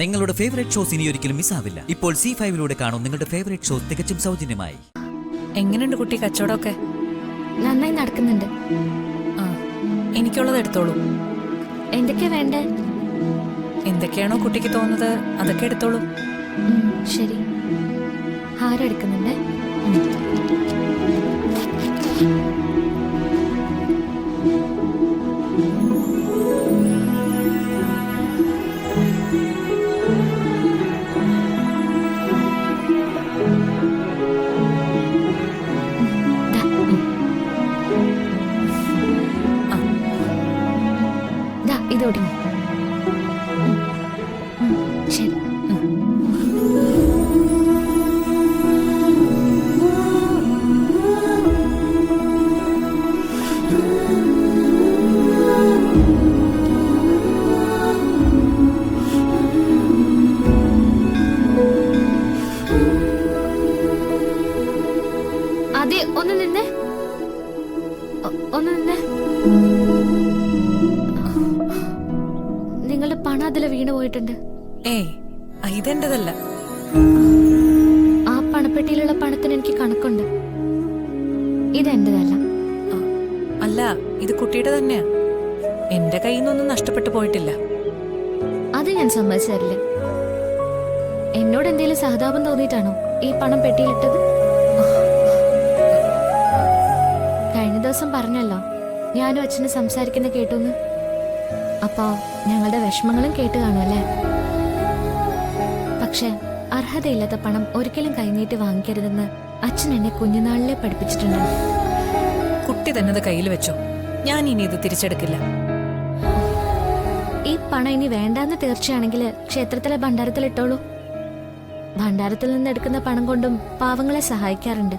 നിങ്ങളുടെ favourite shows ഇനി ഒരിക്കലും മിസ്സാവില്ല. ഇപ്പോൾ C5 കാണും നിങ്ങളുടെ ഫേവറേറ്റ് ഷോസ് തികച്ചും സൗജന്യമായി. എങ്ങനെയുണ്ട് കുട്ടി കച്ചവടമൊക്കെ? നന്നായി നടക്കുന്നുണ്ട്. ആ, എനിക്കുള്ളത് എടുത്തോളൂ. എന്തൊക്കെയാ വേണ്ടേ? എന്തൊക്കെയാണോ കുട്ടിക്ക് തോന്നുന്നത് അതൊക്കെ എടുത്തോളൂ. ശരി. ഹാരം എടുക്കുന്നുണ്ട്. ഇതൊടുങ്ങി. ശരി. അതെ, ഒന്ന് നിന്നെ. നിങ്ങളുടെ പണം അതിലെ വീണ് പോയിട്ടുണ്ട്. ഏയ്, ഇതെന്റതല്ല. ആ പണപ്പെട്ടിയിലുള്ള പണത്തിന് എനിക്ക് കണക്കുണ്ട്. ഇതെന്റതല്ല. അല്ല, ഇത് കുട്ടിയുടെ തന്നെയാ. എന്റെ കയ്യിൽ നിന്നൊന്നും നഷ്ടപ്പെട്ടു പോയിട്ടില്ല. അത് ഞാൻ സമ്മതിച്ചു തരില്ല. എന്നോട് എന്തെങ്കിലും സഹതാപം തോന്നിയിട്ടാണോ ഈ പണം പെട്ടിയിലിട്ടത്? കഴിഞ്ഞ ദിവസം പറഞ്ഞല്ലോ ഞാനും അച്ഛന് സംസാരിക്കുന്ന കേട്ടോന്ന്. അപ്പോ ഞങ്ങളുടെ വിഷമങ്ങളും കേട്ട് കാണുമല്ലേ? പക്ഷെ അർഹതയില്ലാത്ത പണം ഒരിക്കലും കൈനീട്ടി വാങ്ങിക്കരുതെന്ന് അച്ഛൻ എന്നെ കുഞ്ഞുനാളിലെ പഠിപ്പിച്ചിട്ടുണ്ട്. കുട്ടി തന്നെ കയ്യിൽ വെച്ചോ. ഞാൻ ഇനി ഇത് തിരിച്ചെടുക്കില്ല. ഈ പണം ഇനി വേണ്ടാന്ന് തീർച്ചയാണെങ്കിൽ ക്ഷേത്രത്തിലെ ഭണ്ഡാരത്തിൽ ഇട്ടോളൂ. ഭണ്ഡാരത്തിൽ നിന്ന് എടുക്കുന്ന പണം കൊണ്ടും പാവങ്ങളെ സഹായിക്കാറുണ്ട്.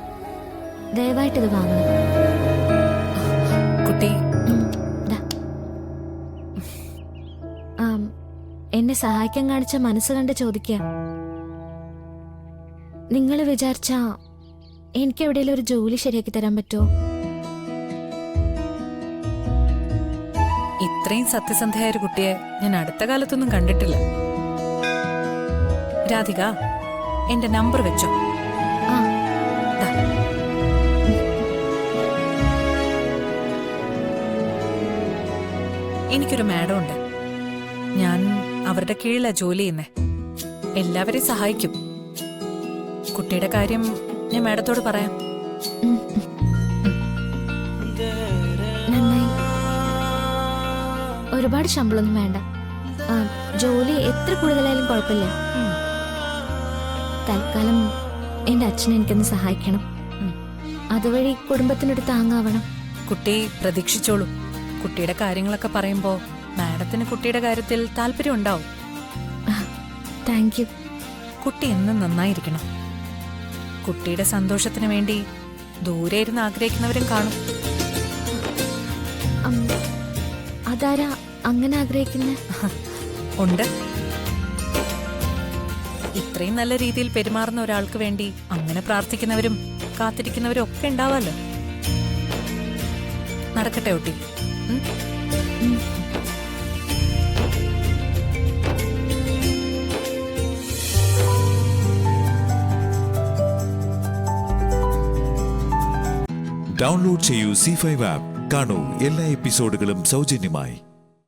ദയവായിട്ടിത് വാങ്ങണം. കുട്ടി, എന്നെ സഹായിക്കാൻ കാണിച്ച മനസ്സ് കണ്ട് ചോദിക്കുക. നിങ്ങൾ വിചാരിച്ചാ എനിക്ക് എവിടെയെങ്കിലും ഒരു ജോലി ശരിയാക്കി തരാൻ പറ്റുമോ? ഇത്രയും സത്യസന്ധയായ ഒരു കുട്ടിയെ ഞാൻ അടുത്ത കാലത്തൊന്നും കണ്ടിട്ടില്ല. രാധിക, എന്റെ നമ്പർ വെച്ചോ. എനിക്കൊരു മാഡം ഉണ്ട്. ഞാൻ അവരുടെ കീഴിലാ ജോലി ചെയ്യുന്നേ. എല്ലാവരെയും സഹായിക്കും. കുട്ടിയുടെ കാര്യം ഞാൻ മാഡത്തോട് പറയാം. നന്നായി. ഒരുപാട് ശമ്പളമൊന്നും വേണ്ട. ജോലി എത്ര കൂടുതലായാലും കുഴപ്പമില്ല. തൽക്കാലം എന്റെ അച്ഛനെ എനിക്കൊന്ന് സഹായിക്കണം. അതുവഴി കുടുംബത്തിനൊരു താങ്ങാവണം. കുട്ടി പ്രതീക്ഷിച്ചോളൂ. കുട്ടിയുടെ കാര്യങ്ങളൊക്കെ പറയുമ്പോ മാഡത്തിന് കുട്ടിയുടെ കാര്യത്തിൽ താല്പര്യം ഉണ്ടാവും. Thank you. കുട്ടി എന്നും നന്നായിരിക്കണം. കുട്ടിയുടെ സന്തോഷത്തിന് വേണ്ടി ദൂരെ ഇരുന്ന് ആഗ്രഹിക്കുന്നവരും കാണും. അതാരാ അങ്ങനെ ആഗ്രഹിക്കുന്ന? ഉണ്ട്. ഇത്രയും നല്ല രീതിയിൽ പെരുമാറുന്ന ഒരാൾക്ക് വേണ്ടി അങ്ങനെ പ്രാർത്ഥിക്കുന്നവരും കാത്തിരിക്കുന്നവരും ഒക്കെ ഉണ്ടാവാലോ. നടക്കട്ടെ കുട്ടി. ഡൗൺലോഡ് ചെയ്യൂ C5 ആപ്പ്. കാണൂ എല്ലാ എപ്പിസോഡുകളും സൗജന്യമായി.